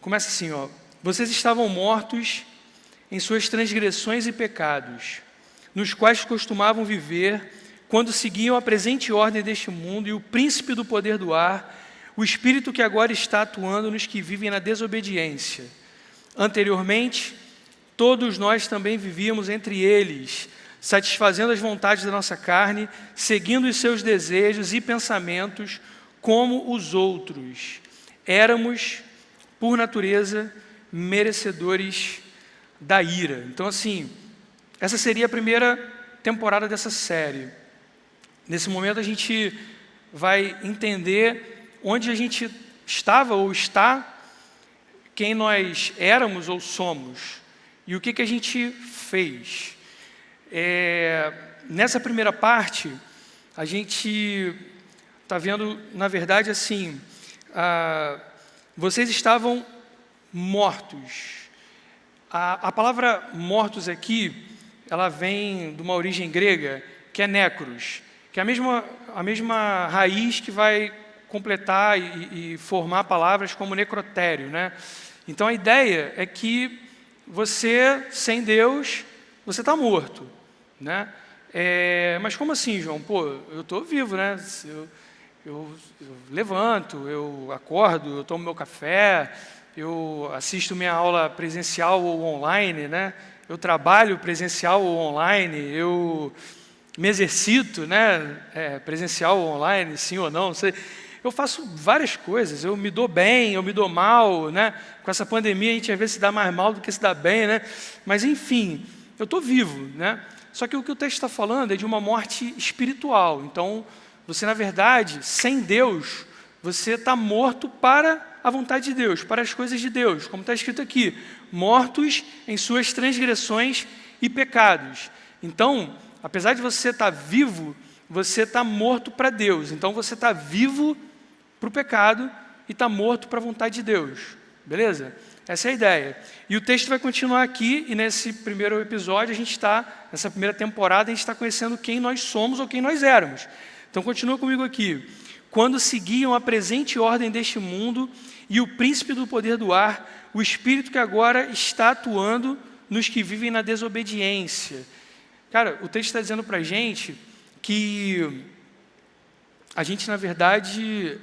Começa assim, ó. Vocês estavam mortos em suas transgressões e pecados, nos quais costumavam viver, quando seguiam a presente ordem deste mundo e o príncipe do poder do ar, o espírito que agora está atuando nos que vivem na desobediência. Anteriormente, todos nós também vivíamos entre eles, satisfazendo as vontades da nossa carne, seguindo os seus desejos e pensamentos como os outros. Éramos, por natureza, merecedores da ira. Então, assim, essa seria a primeira temporada dessa série. Nesse momento a gente vai entender onde a gente estava ou está, quem nós éramos ou somos, e o que a gente fez. Nessa primeira parte, a gente está vendo, na verdade, assim, vocês estavam mortos. A palavra mortos aqui, ela vem de uma origem grega, que é nécros, que é a mesma raiz que vai completar e formar palavras como necrotério, né? Então a ideia é que você, sem Deus, você está morto, né? Mas como assim, João? Pô, eu estou vivo, né? Eu levanto, eu acordo, eu tomo meu café, eu assisto minha aula presencial ou online, né? Eu trabalho presencial ou online, eu me exercito, né? Presencial ou online, sim ou não, não sei. Eu faço várias coisas, eu me dou bem, eu me dou mal, né? Com essa pandemia a gente às vezes se dá mais mal do que se dá bem, né? Mas enfim, eu estou vivo, né? Só que o que o texto está falando é de uma morte espiritual. Então, você na verdade, sem Deus, você está morto para a vontade de Deus, para as coisas de Deus, como está escrito aqui, mortos em suas transgressões e pecados. Então, apesar de você estar vivo, você está morto para Deus. Então, você está vivo para o pecado e está morto para a vontade de Deus. Beleza? Essa é a ideia. E o texto vai continuar aqui, e nesse primeiro episódio, nessa primeira temporada, a gente está conhecendo quem nós somos ou quem nós éramos. Então, continua comigo aqui. Quando seguiam a presente ordem deste mundo e o príncipe do poder do ar, o espírito que agora está atuando nos que vivem na desobediência. Cara, o texto está dizendo para a gente que a gente, na verdade,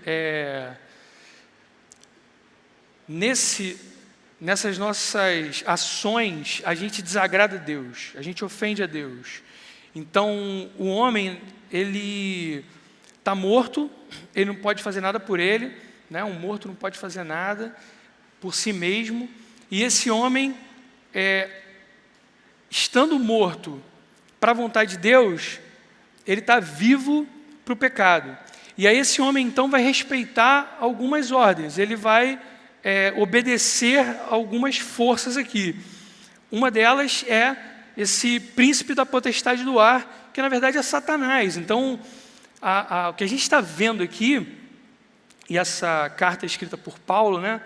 nessas nossas ações, a gente desagrada a Deus, a gente ofende a Deus. Então, o homem, ele está morto, ele não pode fazer nada por ele, né? Um morto não pode fazer nada por si mesmo, e esse homem, estando morto para a vontade de Deus, ele está vivo para o pecado. E aí esse homem, então, vai respeitar algumas ordens, ele vai obedecer algumas forças aqui. Uma delas é esse príncipe da potestade do ar, que na verdade é Satanás. Então, o que a gente está vendo aqui, e essa carta é escrita por Paulo, né,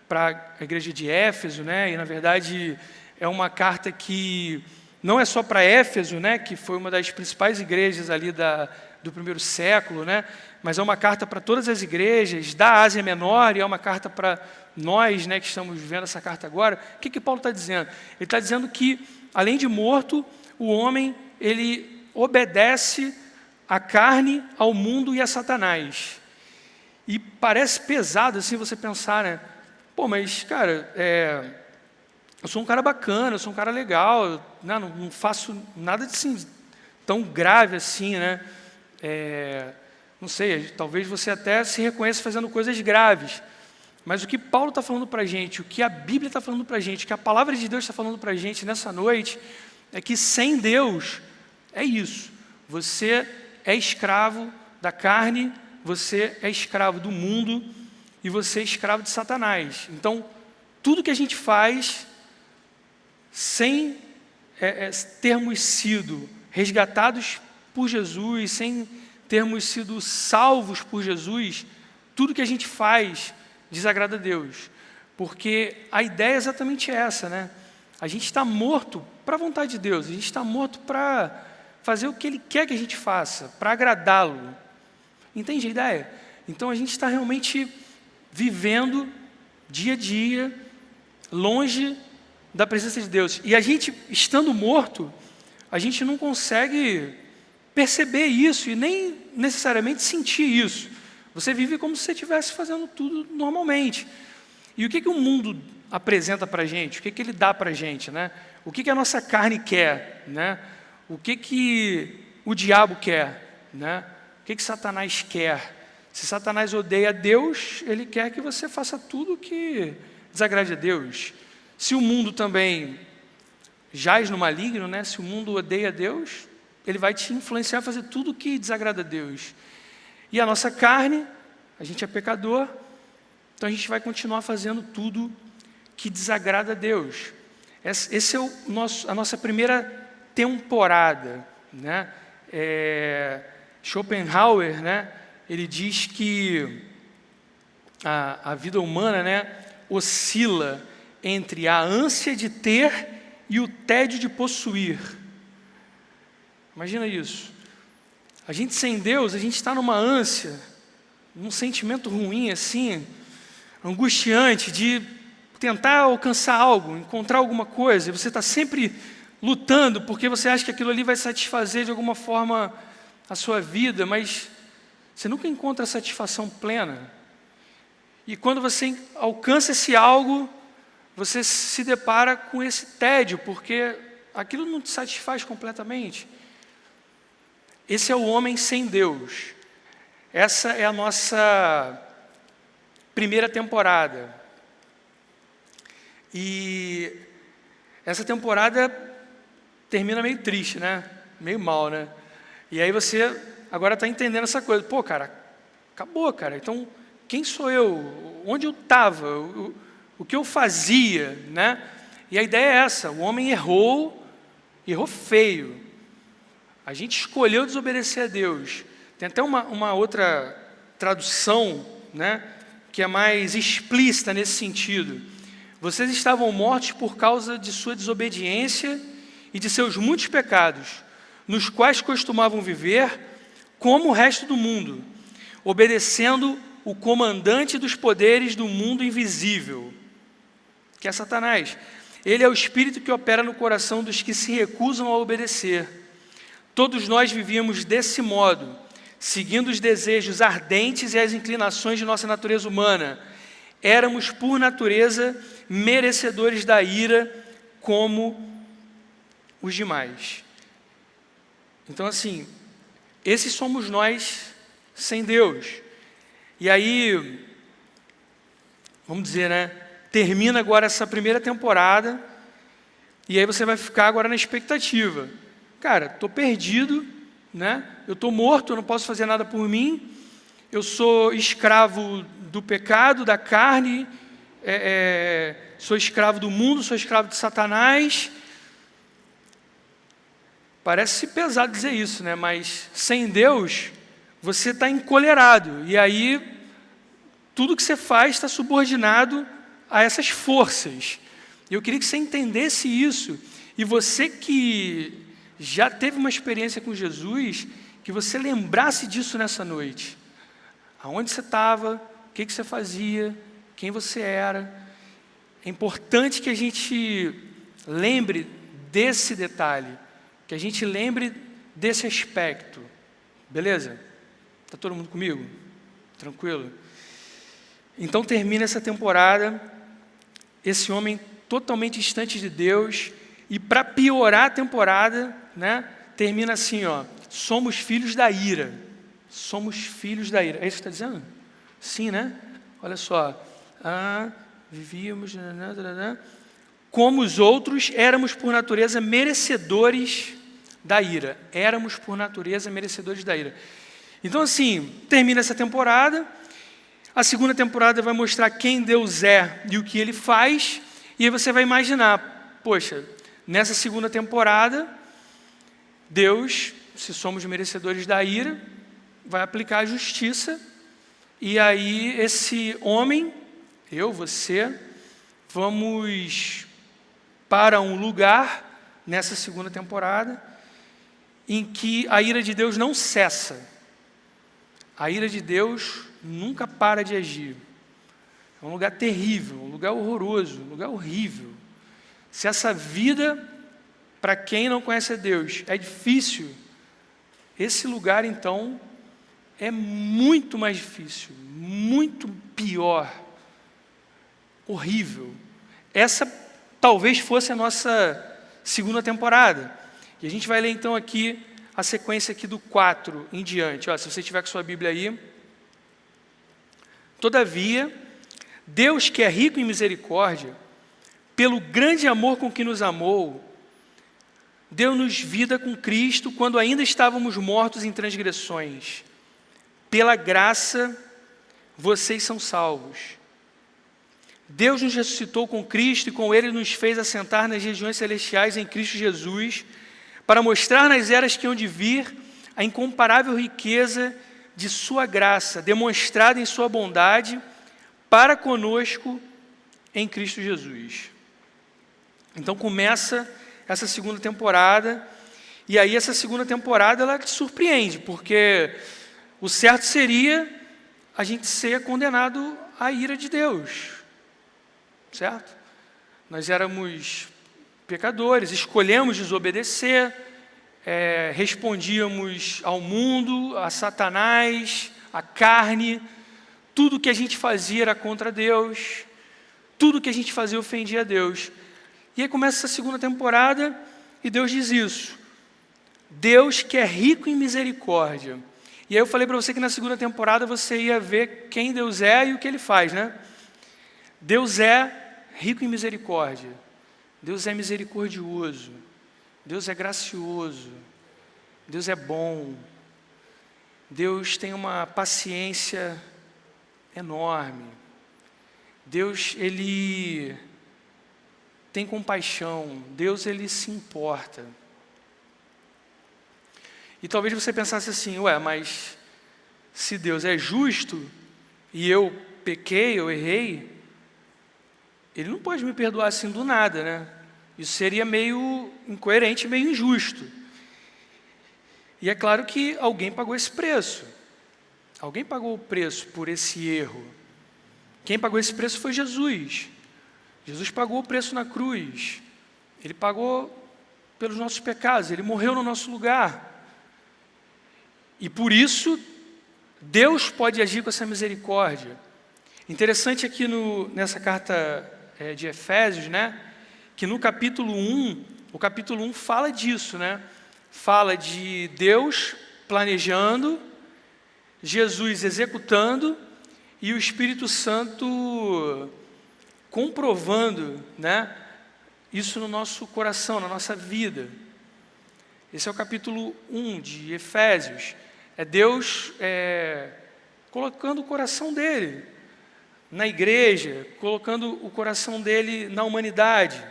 para a igreja de Éfeso, né, e na verdade é uma carta que não é só para Éfeso, né, que foi uma das principais igrejas ali do primeiro século, né, mas é uma carta para todas as igrejas da Ásia Menor, e é uma carta para nós, né, que estamos vendo essa carta agora. O que Paulo está dizendo? Ele está dizendo que, além de morto, o homem, ele obedece à carne, ao mundo e a Satanás. E parece pesado assim você pensar, né? Pô, mas, cara, eu sou um cara bacana, eu sou um cara legal, eu, né, não faço nada de assim, tão grave assim, né? Não sei, talvez você até se reconheça fazendo coisas graves. Mas o que Paulo está falando para a gente, o que a Bíblia está falando para a gente, o que a Palavra de Deus está falando para a gente nessa noite, é que sem Deus é isso. Você é escravo da carne, você é escravo do mundo e você é escravo de Satanás. Então, tudo que a gente faz sem termos sido resgatados por Jesus, sem termos sido salvos por Jesus, tudo que a gente faz desagrada a Deus. Porque a ideia é exatamente essa, né? A gente está morto para a vontade de Deus, a gente está morto para fazer o que Ele quer que a gente faça, para agradá-lo. Entende a ideia? Então a gente está realmente vivendo dia a dia, longe da presença de Deus. E a gente, estando morto, a gente não consegue perceber isso e nem necessariamente sentir isso. Você vive como se você estivesse fazendo tudo normalmente. E o que o mundo apresenta para a gente? O que ele dá para a gente, né? O que a nossa carne quer, né? O que o diabo quer, né? O que Satanás quer? Se Satanás odeia Deus, ele quer que você faça tudo que desagrade a Deus. Se o mundo também jaz no maligno, né? Se o mundo odeia Deus, ele vai te influenciar a fazer tudo que desagrada a Deus. E a nossa carne, a gente é pecador, então a gente vai continuar fazendo tudo que desagrada a Deus. Esse é a nossa primeira temporada, né? Schopenhauer, né? Ele diz que a vida humana, né, oscila entre a ânsia de ter e o tédio de possuir. Imagina isso. A gente sem Deus, a gente está numa ânsia, num sentimento ruim assim, angustiante de tentar alcançar algo, encontrar alguma coisa. Você está sempre lutando porque você acha que aquilo ali vai satisfazer de alguma forma a sua vida, mas você nunca encontra a satisfação plena. E quando você alcança esse algo, você se depara com esse tédio, porque aquilo não te satisfaz completamente. Esse é o homem sem Deus. Essa é a nossa primeira temporada. E essa temporada termina meio triste, né? Meio mal, né? E aí você agora está entendendo essa coisa. Pô, cara, acabou, cara. Então, quem sou eu? Onde eu estava? O que eu fazia, né? E a ideia é essa. O homem errou feio. A gente escolheu desobedecer a Deus. Tem até uma outra tradução, né, que é mais explícita nesse sentido. Vocês estavam mortos por causa de sua desobediência e de seus muitos pecados, nos quais costumavam viver como o resto do mundo, obedecendo o comandante dos poderes do mundo invisível, que é Satanás. Ele é o espírito que opera no coração dos que se recusam a obedecer. Todos nós vivíamos desse modo, seguindo os desejos ardentes e as inclinações de nossa natureza humana. Éramos, por natureza, merecedores da ira, como os demais. Então, assim, esses somos nós sem Deus. E aí, vamos dizer, né? Termina agora essa primeira temporada, e aí você vai ficar agora na expectativa. Cara, estou perdido, né? Eu estou morto, eu não posso fazer nada por mim, eu sou escravo do pecado, da carne, sou escravo do mundo, sou escravo de Satanás. Parece pesado dizer isso, né? Mas sem Deus, você está encolerado, e aí tudo que você faz está subordinado a essas forças. Eu queria que você entendesse isso, e você que já teve uma experiência com Jesus, que você lembrasse disso nessa noite. Aonde você estava, o que você fazia, quem você era. É importante que a gente lembre desse detalhe, que a gente lembre desse aspecto. Beleza? Está todo mundo comigo? Tranquilo? Então termina essa temporada, esse homem totalmente distante de Deus, e para piorar a temporada, né, termina assim, ó, somos filhos da ira. Somos filhos da ira. É isso que está dizendo? Sim, né? Olha só. Vivíamos... Como os outros, éramos por natureza merecedores da ira. Éramos por natureza merecedores da ira. Então, assim, termina essa temporada. A segunda temporada vai mostrar quem Deus é e o que Ele faz. E aí você vai imaginar, poxa, nessa segunda temporada, Deus, se somos merecedores da ira, vai aplicar a justiça. E aí esse homem, eu, você, vamos para um lugar, nessa segunda temporada, em que a ira de Deus não cessa. A ira de Deus nunca para de agir. É um lugar terrível, um lugar horroroso, um lugar horrível. Se essa vida, para quem não conhece a Deus, é difícil, esse lugar, então, é muito mais difícil, muito pior, horrível. Essa talvez fosse a nossa segunda temporada. E a gente vai ler, então, aqui a sequência aqui do 4 em diante. Ó, se você tiver com sua Bíblia aí. Todavia, Deus, que é rico em misericórdia, pelo grande amor com que nos amou, deu-nos vida com Cristo quando ainda estávamos mortos em transgressões. Pela graça, vocês são salvos. Deus nos ressuscitou com Cristo e com Ele nos fez assentar nas regiões celestiais em Cristo Jesus, para mostrar nas eras que hão de vir a incomparável riqueza de sua graça, demonstrada em sua bondade para conosco em Cristo Jesus. Então começa essa segunda temporada, e aí essa segunda temporada ela te surpreende, porque o certo seria a gente ser condenado à ira de Deus, certo? Nós éramos pecadores, escolhemos desobedecer, respondíamos ao mundo, a Satanás, à carne, tudo que a gente fazia era contra Deus, tudo que a gente fazia ofendia a Deus. E aí começa essa segunda temporada e Deus diz isso. Deus que é rico em misericórdia. E aí eu falei para você que na segunda temporada você ia ver quem Deus é e o que Ele faz, né? Deus é rico em misericórdia. Deus é misericordioso. Deus é gracioso. Deus é bom. Deus tem uma paciência enorme. Deus, Ele tem compaixão. Deus, Ele se importa. E talvez você pensasse assim, mas se Deus é justo e eu pequei, eu errei, Ele não pode me perdoar assim do nada, né? Isso seria meio incoerente, meio injusto. E é claro que alguém pagou esse preço. Alguém pagou o preço por esse erro. Quem pagou esse preço foi Jesus. Jesus pagou o preço na cruz. Ele pagou pelos nossos pecados. Ele morreu no nosso lugar. E por isso, Deus pode agir com essa misericórdia. Interessante aqui nessa carta de Efésios, né? Que no capítulo 1, o capítulo 1 fala disso, né? Fala de Deus planejando, Jesus executando e o Espírito Santo comprovando, né? Isso no nosso coração, na nossa vida. Esse é o capítulo 1 de Efésios. É Deus colocando o coração dele na igreja, colocando o coração dele na humanidade,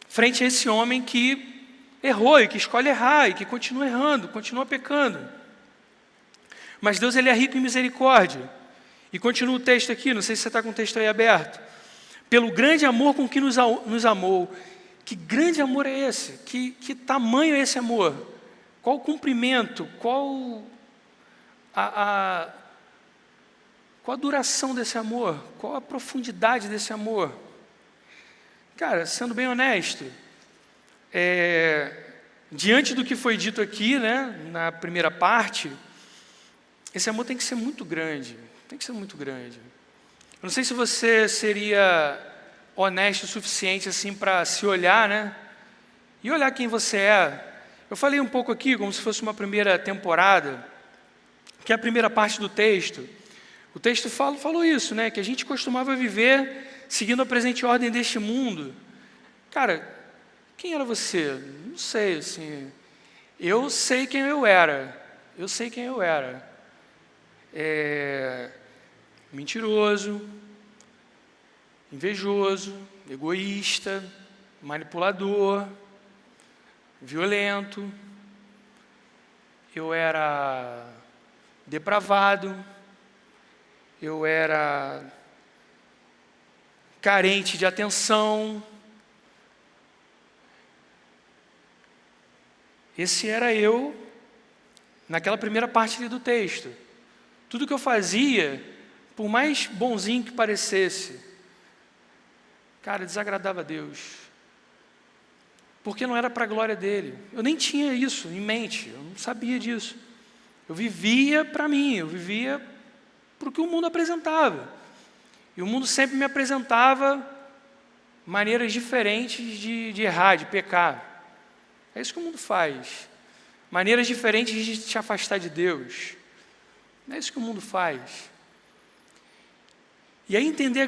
frente a esse homem que errou e que escolhe errar e que continua errando, continua pecando. Mas Deus, Ele é rico em misericórdia. E continua o texto aqui, não sei se você está com o texto aí aberto. Pelo grande amor com que nos amou. Que grande amor é esse? Que tamanho é esse amor? Qual o cumprimento? Qual a duração desse amor? Qual a profundidade desse amor? Cara, sendo bem honesto, diante do que foi dito aqui, né, na primeira parte, esse amor tem que ser muito grande. Tem que ser muito grande. Eu não sei se você seria honesto o suficiente assim para se olhar, né? E olhar quem você é. Eu falei um pouco aqui, como se fosse uma primeira temporada, que é a primeira parte do texto. O texto falou isso, né? Que a gente costumava viver seguindo a presente ordem deste mundo. Cara, quem era você? Não sei, assim. Eu sei quem eu era. Eu sei quem eu era. Mentiroso, invejoso, egoísta, manipulador, violento. Eu era depravado. Eu era carente de atenção. Esse era eu naquela primeira parte ali do texto. Tudo que eu fazia por mais bonzinho que parecesse, cara, desagradava a Deus. Porque não era para a glória dele. Eu nem tinha isso em mente, eu não sabia disso. Eu vivia para mim, eu vivia para o que o mundo apresentava. E o mundo sempre me apresentava maneiras diferentes de errar, de pecar. É isso que o mundo faz. Maneiras diferentes de te afastar de Deus. É isso que o mundo faz. E aí entender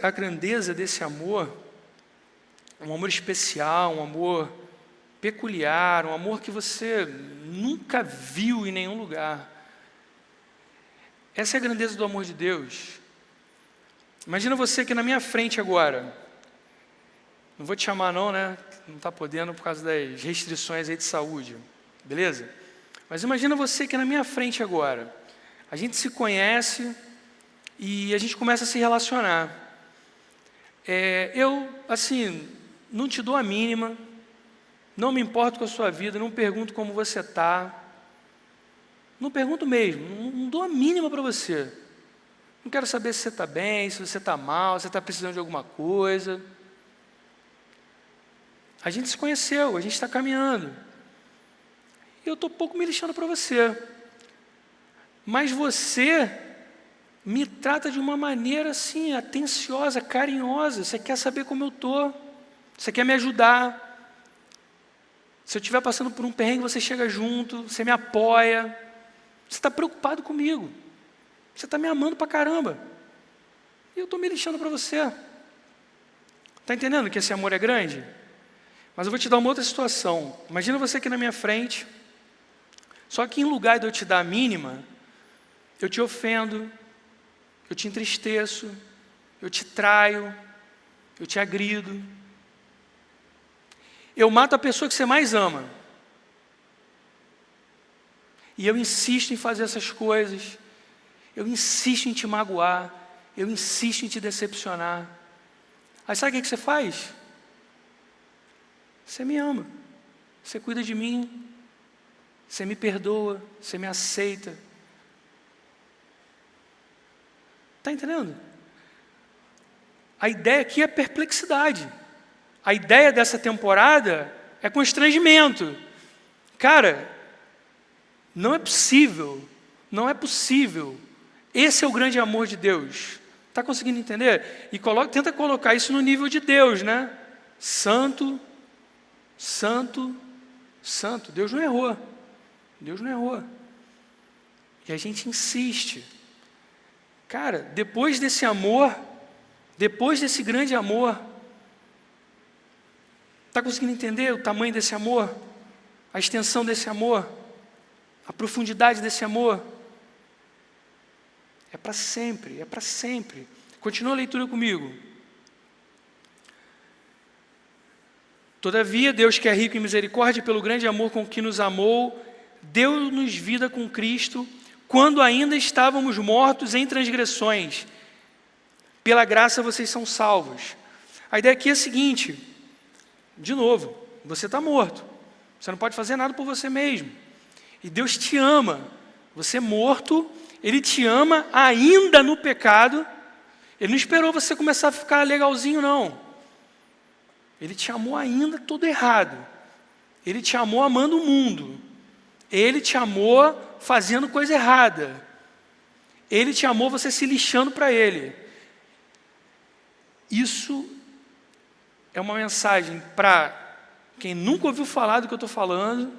a grandeza desse amor, um amor especial, um amor peculiar, um amor que você nunca viu em nenhum lugar. Essa é a grandeza do amor de Deus. Imagina você aqui na minha frente agora. Não vou te chamar não, né? Não está podendo por causa das restrições aí de saúde. Beleza? Mas imagina você aqui na minha frente agora. A gente se conhece e a gente começa a se relacionar. Eu, assim, não te dou a mínima, não me importo com a sua vida, não pergunto como você está. Não pergunto mesmo, não dou a mínima para você. Não quero saber se você está bem, se você está mal, se você está precisando de alguma coisa. A gente se conheceu, a gente está caminhando. E eu estou pouco me lixando para você. Mas você me trata de uma maneira assim, atenciosa, carinhosa. Você quer saber como eu estou. Você quer me ajudar. Se eu estiver passando por um perrengue, você chega junto, você me apoia. Você está preocupado comigo. Você está me amando pra caramba. E eu estou me lixando para você. Está entendendo que esse amor é grande? Mas eu vou te dar uma outra situação. Imagina você aqui na minha frente. Só que em lugar de eu te dar a mínima, eu te ofendo, eu te entristeço, eu te traio, eu te agrido. Eu mato a pessoa que você mais ama. E eu insisto em fazer essas coisas. Eu insisto em te magoar. Eu insisto em te decepcionar. Aí sabe o que você faz? Você me ama. Você cuida de mim. Você me perdoa. Você me aceita. Está entendendo? A ideia aqui é perplexidade. A ideia dessa temporada é constrangimento. Cara, não é possível. Não é possível. Esse é o grande amor de Deus. Está conseguindo entender? E tenta colocar isso no nível de Deus, né? Santo, santo, santo. Deus não errou. Deus não errou. E a gente insiste. Cara, depois desse amor, depois desse grande amor, está conseguindo entender o tamanho desse amor? A extensão desse amor? A profundidade desse amor? É para sempre, é para sempre. Continua a leitura comigo. Todavia, Deus que é rico em misericórdia, pelo grande amor com que nos amou, deu-nos vida com Cristo, quando ainda estávamos mortos em transgressões. Pela graça vocês são salvos. A ideia aqui é a seguinte, de novo, você está morto. Você não pode fazer nada por você mesmo. E Deus te ama. Você é morto, Ele te ama ainda no pecado. Ele não esperou você começar a ficar legalzinho, não. Ele te amou ainda todo errado. Ele te amou amando o mundo. Ele te amou fazendo coisa errada. Ele te amou você se lixando para Ele. Isso é uma mensagem para quem nunca ouviu falar do que eu estou falando.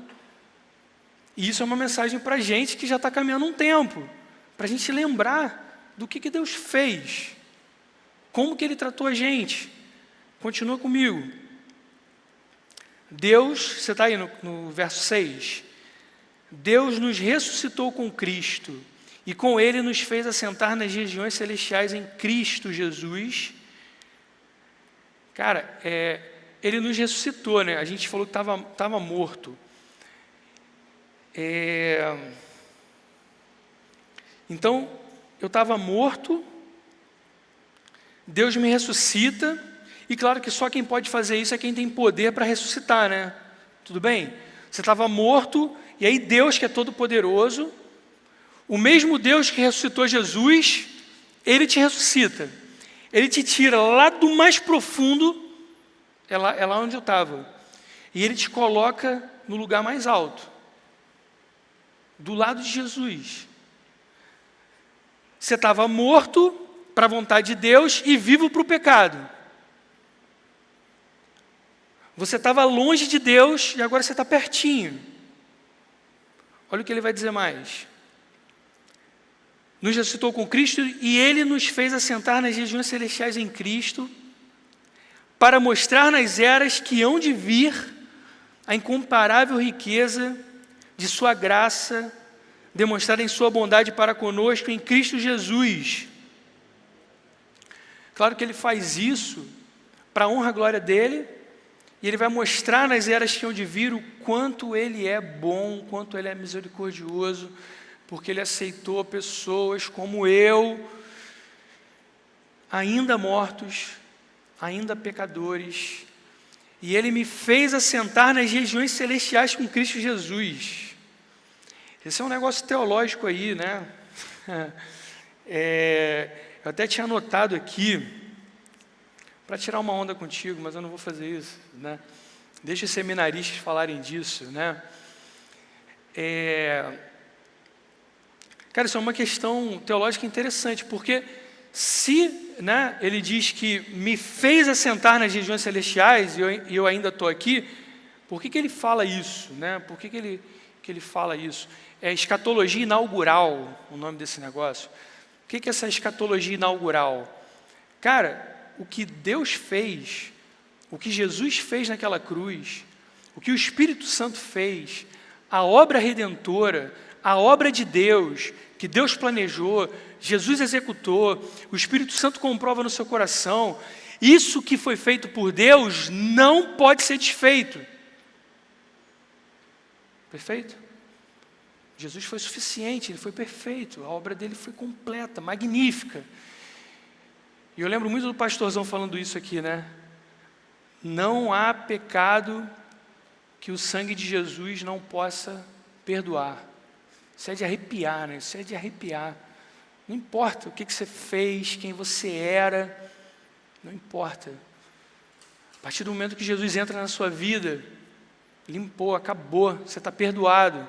E isso é uma mensagem para a gente que já está caminhando um tempo. Para a gente lembrar do que Deus fez. Como que Ele tratou a gente. Continua comigo. Deus, você está aí no verso 6. Deus nos ressuscitou com Cristo e com Ele nos fez assentar nas regiões celestiais em Cristo Jesus. Cara, Ele nos ressuscitou, né? A gente falou que estava morto. Então, eu estava morto, Deus me ressuscita, e claro que só quem pode fazer isso é quem tem poder para ressuscitar, né? Tudo bem? Você estava morto, e aí Deus, que é todo poderoso, o mesmo Deus que ressuscitou Jesus, Ele te ressuscita. Ele te tira lá do mais profundo, é lá onde eu estava. E ele te coloca no lugar mais alto, do lado de Jesus. Você estava morto para a vontade de Deus e vivo para o pecado. Você estava longe de Deus e agora você está pertinho. Olha o que ele vai dizer mais. Nos ressuscitou com Cristo e Ele nos fez assentar nas regiões celestiais em Cristo, para mostrar nas eras que hão de vir a incomparável riqueza de sua graça, demonstrada em sua bondade para conosco em Cristo Jesus. Claro que Ele faz isso para a honra e glória dEle, e Ele vai mostrar nas eras que hão de vir o quanto Ele é bom, o quanto Ele é misericordioso, porque Ele aceitou pessoas como eu, ainda mortos, ainda pecadores, e Ele me fez assentar nas regiões celestiais com Cristo Jesus. Esse é um negócio teológico aí, né? Eu até tinha anotado aqui, para tirar uma onda contigo, mas eu não vou fazer isso, né? Deixa os seminaristas falarem disso, né? Cara, isso é uma questão teológica interessante, porque se, né, ele diz que me fez assentar nas regiões celestiais e eu ainda estou aqui, por que ele fala isso? Né? Por que ele fala isso? É escatologia inaugural o nome desse negócio. O que é essa escatologia inaugural? Cara, o que Deus fez, o que Jesus fez naquela cruz, o que o Espírito Santo fez, a obra redentora, a obra de Deus, que Deus planejou, Jesus executou, o Espírito Santo comprova no seu coração, isso que foi feito por Deus não pode ser desfeito. Perfeito? Jesus foi suficiente, Ele foi perfeito, a obra dele foi completa, magnífica. E eu lembro muito do pastorzão falando isso aqui, né? Não há pecado que o sangue de Jesus não possa perdoar. Isso é de arrepiar, né? Isso é de arrepiar. Não importa o que você fez, quem você era, não importa. A partir do momento que Jesus entra na sua vida, limpou, acabou, você está perdoado.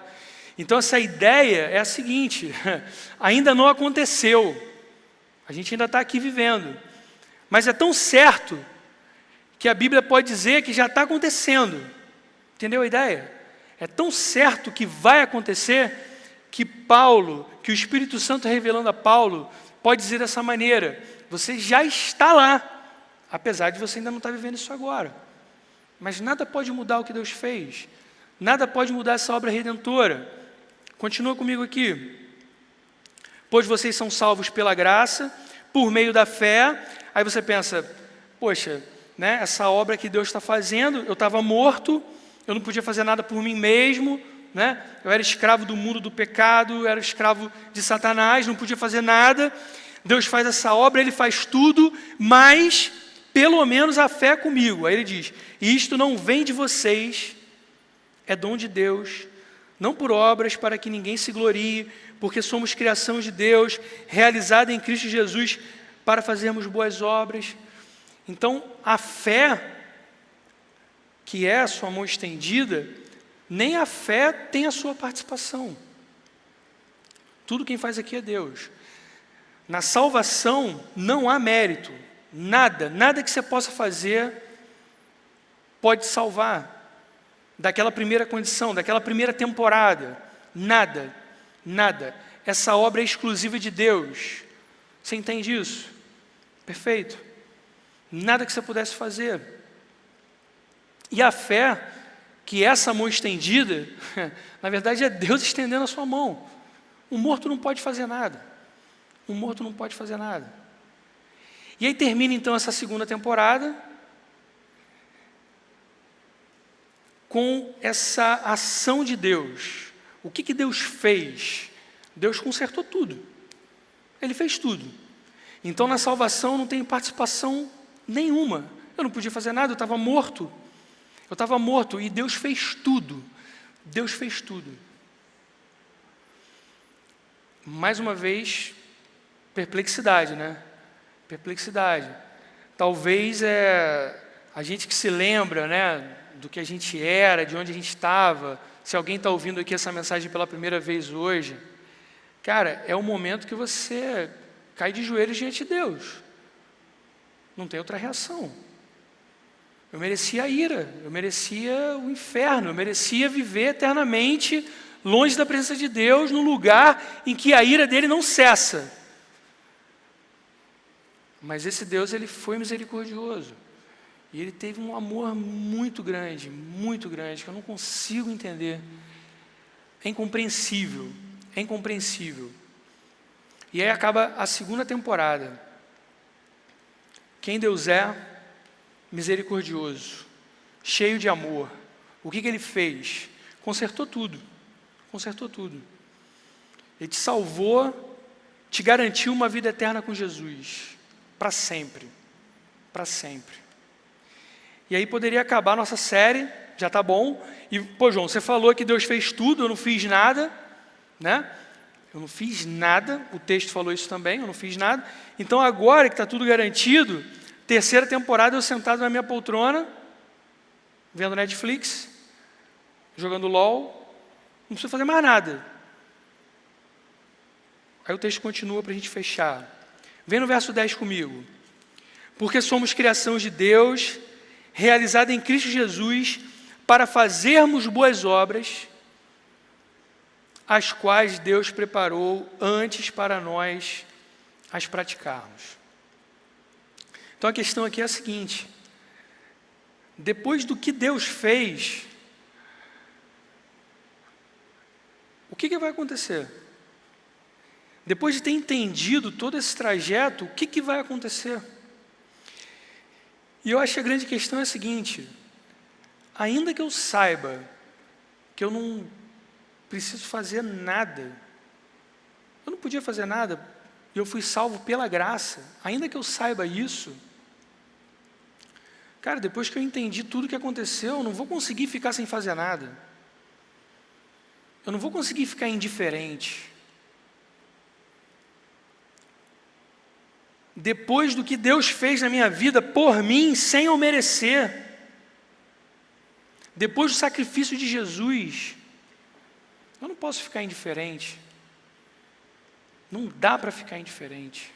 Então essa ideia é a seguinte, ainda não aconteceu, a gente ainda está aqui vivendo, mas é tão certo que a Bíblia pode dizer que já está acontecendo, entendeu a ideia? É tão certo que vai acontecer, que Paulo, que o Espírito Santo revelando a Paulo, pode dizer dessa maneira, você já está lá, apesar de você ainda não estar vivendo isso agora, mas nada pode mudar o que Deus fez, nada pode mudar essa obra redentora. Continua comigo aqui. Pois vocês são salvos pela graça, por meio da fé. Aí você pensa, poxa, né, essa obra que Deus está fazendo, eu estava morto, eu não podia fazer nada por mim mesmo, né? Eu era escravo do mundo do pecado, eu era escravo de Satanás, não podia fazer nada. Deus faz essa obra, Ele faz tudo, mas pelo menos a fé é comigo. Aí Ele diz, e isto não vem de vocês, é dom de Deus, não por obras para que ninguém se glorie, porque somos criação de Deus, realizada em Cristo Jesus, para fazermos boas obras. Então, a fé, que é a sua mão estendida, nem a fé tem a sua participação. Tudo quem faz aqui é Deus. Na salvação não há mérito, nada que você possa fazer pode salvar daquela primeira condição, daquela primeira temporada, nada. Essa obra é exclusiva de Deus. Você entende isso? Perfeito. Nada que você pudesse fazer. E a fé, que é essa mão estendida, na verdade é Deus estendendo a sua mão. O morto não pode fazer nada. O morto não pode fazer nada. E aí termina então essa segunda temporada com essa ação de Deus. O que Deus fez? Deus consertou tudo. Ele fez tudo. Então na salvação não tem participação nenhuma. Eu não podia fazer nada, eu estava morto. Eu estava morto e Deus fez tudo. Deus fez tudo. Mais uma vez, perplexidade, né? Perplexidade. Talvez a gente que se lembra, né, do que a gente era, de onde a gente estava. Se alguém está ouvindo aqui essa mensagem pela primeira vez hoje, cara, é o momento que você cai de joelhos diante de Deus. Não tem outra reação. Eu merecia a ira, eu merecia o inferno, eu merecia viver eternamente longe da presença de Deus, num lugar em que a ira dele não cessa. Mas esse Deus, ele foi misericordioso. E ele teve um amor muito grande, que eu não consigo entender. É incompreensível, é incompreensível. E aí acaba a segunda temporada. Quem Deus é? Misericordioso, cheio de amor. O que ele fez? Consertou tudo. Consertou tudo. Ele te salvou, te garantiu uma vida eterna com Jesus. Para sempre. Para sempre. E aí poderia acabar a nossa série, já está bom. E, pô, João, você falou que Deus fez tudo, eu não fiz nada, né? Eu não fiz nada, o texto falou isso também, eu não fiz nada. Então agora que está tudo garantido, terceira temporada eu sentado na minha poltrona, vendo Netflix, jogando LOL, não preciso fazer mais nada. Aí o texto continua para a gente fechar. Vem no verso 10 comigo. Porque somos criação de Deus, realizada em Cristo Jesus, para fazermos boas obras, as quais Deus preparou antes para nós as praticarmos. Então a questão aqui é a seguinte: depois do que Deus fez, o que vai acontecer? Depois de ter entendido todo esse trajeto, o que vai acontecer? E eu acho que a grande questão é a seguinte: ainda que eu saiba que eu não preciso fazer nada, eu não podia fazer nada, e eu fui salvo pela graça, ainda que eu saiba isso, cara, depois que eu entendi tudo o que aconteceu, eu não vou conseguir ficar sem fazer nada. Eu não vou conseguir ficar indiferente. Depois do que Deus fez na minha vida por mim, sem eu merecer, depois do sacrifício de Jesus, eu não posso ficar indiferente. Não dá para ficar indiferente.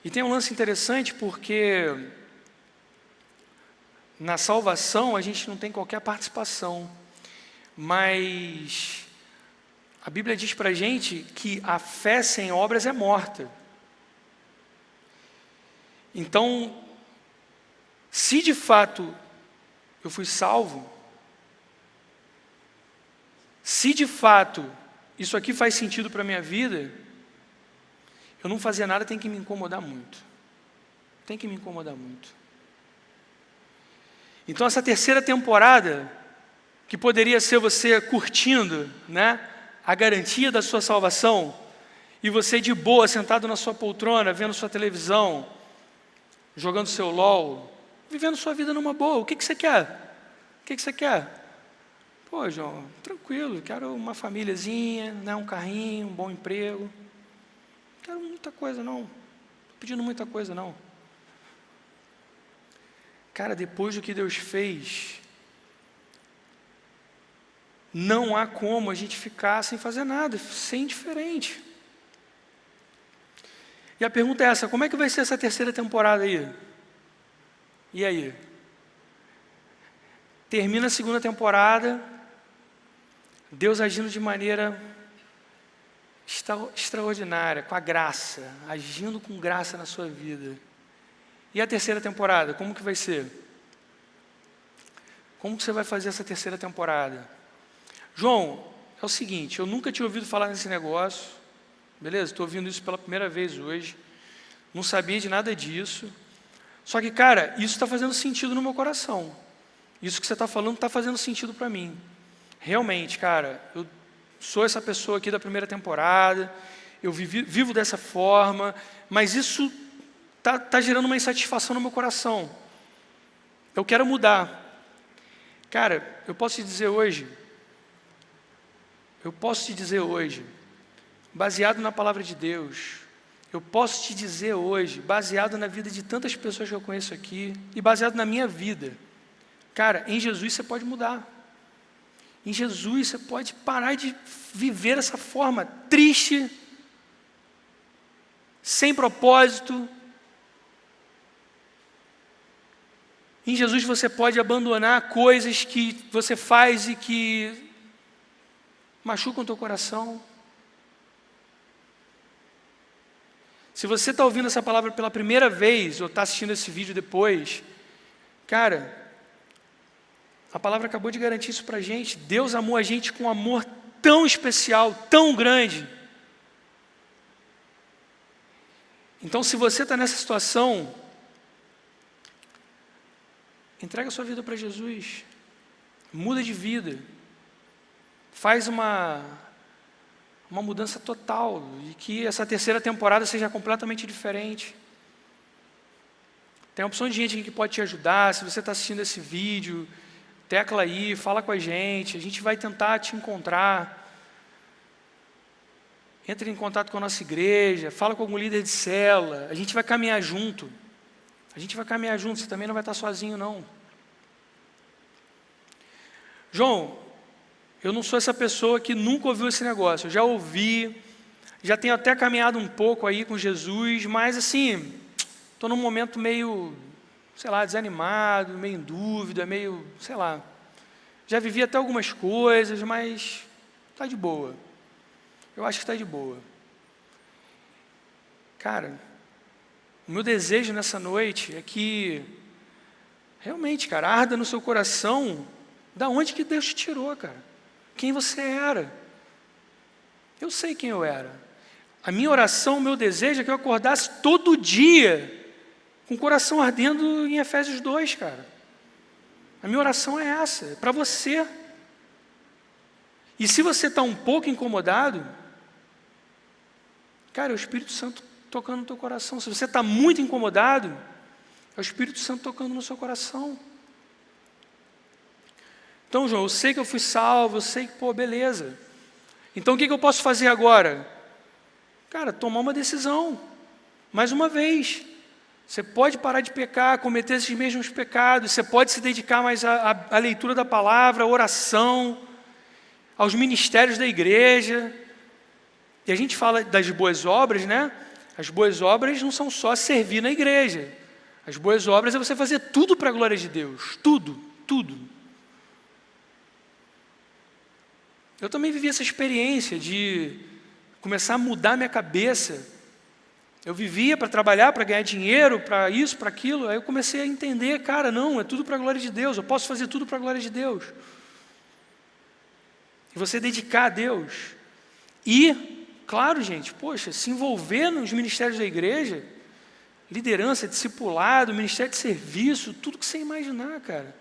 E tem um lance interessante porque na salvação a gente não tem qualquer participação, mas a Bíblia diz para a gente que a fé sem obras é morta. Então, se de fato eu fui salvo, se de fato isso aqui faz sentido para a minha vida, eu não fazer nada tem que me incomodar muito. Tem que me incomodar muito. Então essa terceira temporada, que poderia ser você curtindo, né, a garantia da sua salvação, e você de boa, sentado na sua poltrona, vendo sua televisão, jogando seu LOL, vivendo sua vida numa boa. O que você quer? O que você quer? Pô, João, tranquilo, quero uma famíliazinha, né, um carrinho, um bom emprego. Não quero muita coisa, não. Estou pedindo muita coisa, não. Cara, depois do que Deus fez, não há como a gente ficar sem fazer nada, ser indiferente. E a pergunta é essa: como é que vai ser essa terceira temporada aí? E aí? Termina a segunda temporada, Deus agindo de maneira extraordinária, com a graça, agindo com graça na sua vida. E a terceira temporada, como que vai ser? Como que você vai fazer essa terceira temporada? João, é o seguinte, eu nunca tinha ouvido falar nesse negócio, beleza? Estou ouvindo isso pela primeira vez hoje, não sabia de nada disso, só que, cara, isso está fazendo sentido no meu coração. Isso que você está falando está fazendo sentido para mim. Realmente, cara, eu sou essa pessoa aqui da primeira temporada, eu vivo dessa forma, mas isso está gerando uma insatisfação no meu coração. Eu quero mudar. Cara, eu posso te dizer hoje, baseado na palavra de Deus, eu posso te dizer hoje, baseado na vida de tantas pessoas que eu conheço aqui, e baseado na minha vida, cara, em Jesus você pode mudar. Em Jesus você pode parar de viver dessa forma triste, sem propósito. Em Jesus você pode abandonar coisas que você faz e que machucam o teu coração. Se você está ouvindo essa palavra pela primeira vez, ou está assistindo esse vídeo depois, cara, a palavra acabou de garantir isso para a gente. Deus amou a gente com um amor tão especial, tão grande. Então, se você está nessa situação, entrega a sua vida para Jesus. Muda de vida. Faz uma mudança total. E que essa terceira temporada seja completamente diferente. Tem uma opção de gente aqui que pode te ajudar. Se você está assistindo esse vídeo, tecla aí, fala com a gente vai tentar te encontrar. Entre em contato com a nossa igreja, fala com algum líder de célula, a gente vai caminhar junto. Você também não vai estar sozinho, não. João, eu não sou essa pessoa que nunca ouviu esse negócio, eu já ouvi, já tenho até caminhado um pouco aí com Jesus, mas assim, estou num momento meio, desanimado, meio em dúvida, meio, já vivi até algumas coisas, mas está de boa. Eu acho que está de boa. Cara, o meu desejo nessa noite é que, realmente, cara, arda no seu coração da onde que Deus te tirou, cara. Quem você era. Eu sei quem eu era. A minha oração, o meu desejo é que eu acordasse todo dia com o coração ardendo em Efésios 2, cara. A minha oração é essa, é para você. E se você está um pouco incomodado, cara, é o Espírito Santo tocando no teu coração. Se você está muito incomodado, é o Espírito Santo tocando no seu coração. Então, João, eu sei que eu fui salvo, eu sei que, beleza. Então, o que eu posso fazer agora? Cara, tomar uma decisão. Mais uma vez. Você pode parar de pecar, cometer esses mesmos pecados. Você pode se dedicar mais à leitura da palavra, à oração, aos ministérios da igreja. E a gente fala das boas obras, né? As boas obras não são só servir na igreja. As boas obras é você fazer tudo para a glória de Deus. Tudo, tudo. Eu também vivi essa experiência de começar a mudar minha cabeça. Eu vivia para trabalhar, para ganhar dinheiro, para isso, para aquilo. Aí eu comecei a entender, cara, não, é tudo para a glória de Deus. Eu posso fazer tudo para a glória de Deus. E você dedicar a Deus. E, claro, gente, se envolver nos ministérios da igreja, liderança, discipulado, ministério de serviço, tudo que você imaginar, cara.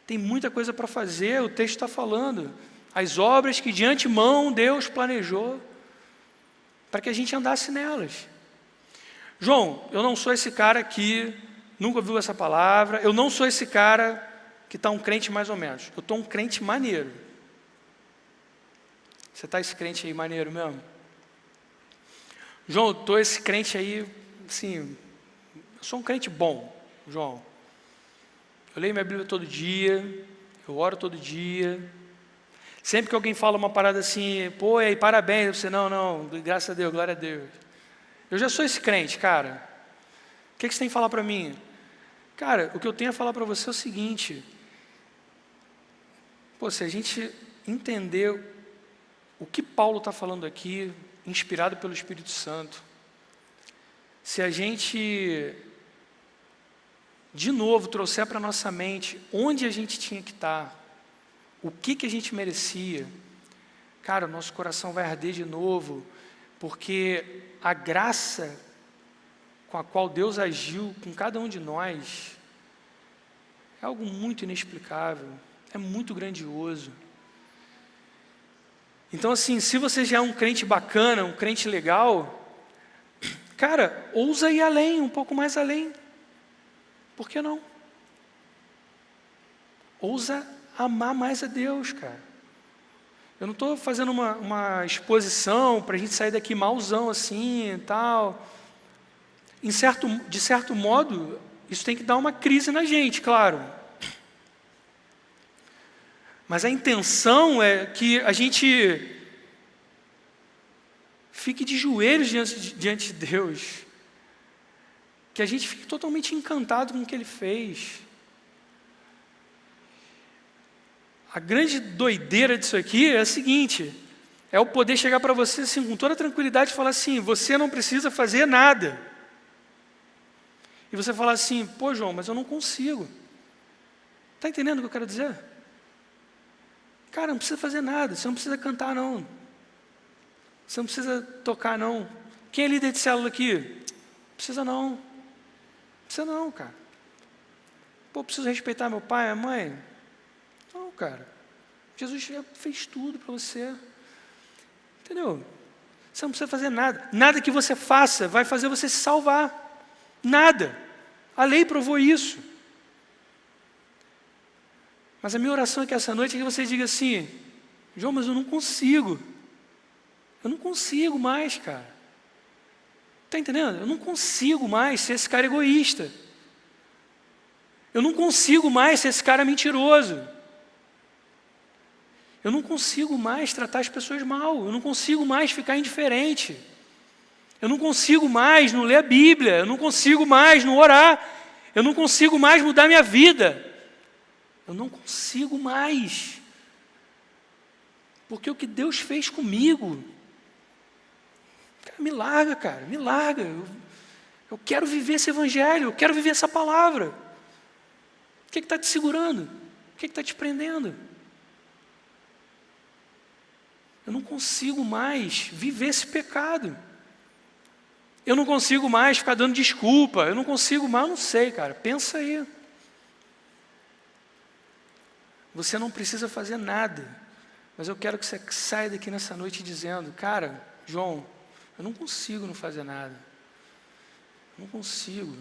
Tem muita coisa para fazer, o texto está falando. As obras que de antemão Deus planejou para que a gente andasse nelas. João, eu não sou esse cara que nunca ouviu essa palavra, eu não sou esse cara que está um crente mais ou menos. Eu estou um crente maneiro. Você está esse crente aí maneiro mesmo? João, eu estou esse crente aí, assim, eu sou um crente bom, João. Eu leio minha Bíblia todo dia, eu oro todo dia. Sempre que alguém fala uma parada assim, e aí, parabéns, você, não, graças a Deus, glória a Deus. Eu já sou esse crente, cara. O que você tem que falar para mim? Cara, o que eu tenho a falar para você é o seguinte. Se a gente entender o que Paulo está falando aqui, inspirado pelo Espírito Santo, se a gente, de novo, trouxer para a nossa mente onde a gente tinha que estar, o que a gente merecia, cara, o nosso coração vai arder de novo, porque a graça com a qual Deus agiu com cada um de nós é algo muito inexplicável, é muito grandioso. Então, assim, se você já é um crente bacana, um crente legal, cara, ousa ir além, um pouco mais além. Por que não? Ousa amar mais a Deus, cara. Eu não estou fazendo uma exposição para a gente sair daqui malzão assim e tal. de certo modo, isso tem que dar uma crise na gente, claro. Mas a intenção é que a gente fique de joelhos diante de Deus, que a gente fique totalmente encantado com o que Ele fez. A grande doideira disso aqui é a seguinte, é o poder chegar para você assim, com toda tranquilidade e falar assim, você não precisa fazer nada. E você falar assim, pô João, mas eu não consigo. Está entendendo o que eu quero dizer? Cara, não precisa fazer nada, você não precisa cantar não. Você não precisa tocar não. Quem é líder de célula aqui? Precisa não. Precisa não, cara. Pô, preciso respeitar meu pai, minha mãe? Não, cara. Jesus já fez tudo para você. Entendeu? Você não precisa fazer nada. Nada que você faça vai fazer você se salvar. Nada. A lei provou isso. Mas a minha oração é que essa noite é que você diga assim, João, mas eu não consigo. Eu não consigo mais, cara. Está entendendo? Eu não consigo mais ser esse cara egoísta. Eu não consigo mais ser esse cara mentiroso. Eu não consigo mais tratar as pessoas mal. Eu não consigo mais ficar indiferente. Eu não consigo mais não ler a Bíblia. Eu não consigo mais não orar. Eu não consigo mais mudar minha vida. Eu não consigo mais. Porque o que Deus fez comigo, cara, me larga, cara, me larga. Eu quero viver esse evangelho, eu quero viver essa palavra. O que está te segurando? O que está te prendendo? Eu não consigo mais viver esse pecado. Eu não consigo mais ficar dando desculpa. Eu não consigo mais, eu não sei, cara. Pensa aí. Você não precisa fazer nada. Mas eu quero que você saia daqui nessa noite dizendo, cara, João, eu não consigo não fazer nada. Eu não consigo.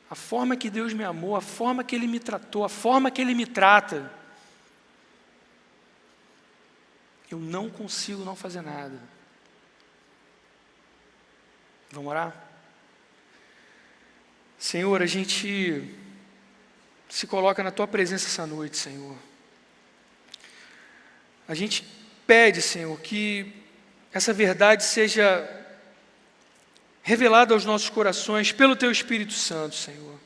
A forma que Deus me amou, a forma que Ele me tratou, a forma que Ele me trata, eu não consigo não fazer nada. Vamos orar? Senhor, a gente se coloca na Tua presença essa noite, Senhor. A gente pede, Senhor, que essa verdade seja revelada aos nossos corações pelo Teu Espírito Santo, Senhor.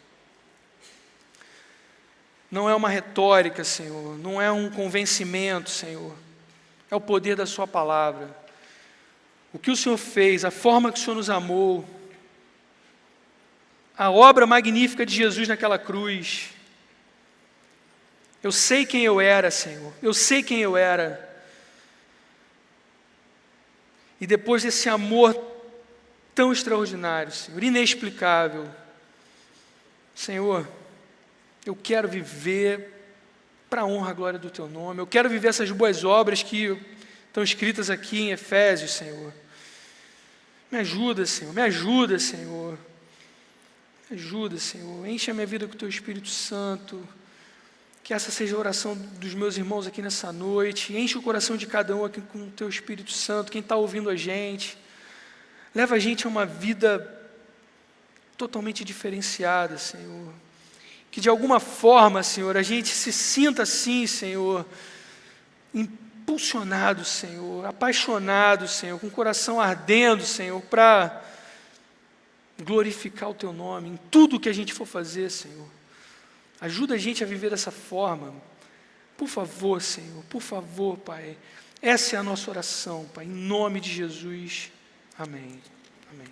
Não é uma retórica, Senhor, não é um convencimento, Senhor. É o poder da Sua palavra. O que o Senhor fez, a forma que o Senhor nos amou, a obra magnífica de Jesus naquela cruz. Eu sei quem eu era, Senhor, eu sei quem eu era. E depois desse amor tão extraordinário, Senhor, inexplicável, Senhor, eu quero viver para a honra e glória do Teu nome, eu quero viver essas boas obras que estão escritas aqui em Efésios, Senhor. Me ajuda, Senhor, me ajuda, Senhor. Me ajuda, Senhor. Enche a minha vida com o Teu Espírito Santo. Que essa seja a oração dos meus irmãos aqui nessa noite. Enche o coração de cada um aqui com o Teu Espírito Santo. Quem está ouvindo a gente. Leva a gente a uma vida totalmente diferenciada, Senhor. Que de alguma forma, Senhor, a gente se sinta assim, Senhor, impulsionado, Senhor, apaixonado, Senhor, com o coração ardendo, Senhor, para glorificar o Teu nome em tudo que a gente for fazer, Senhor. Ajuda a gente a viver dessa forma. Por favor, Senhor, por favor, Pai. Essa é a nossa oração, Pai, em nome de Jesus. Amém. Amém.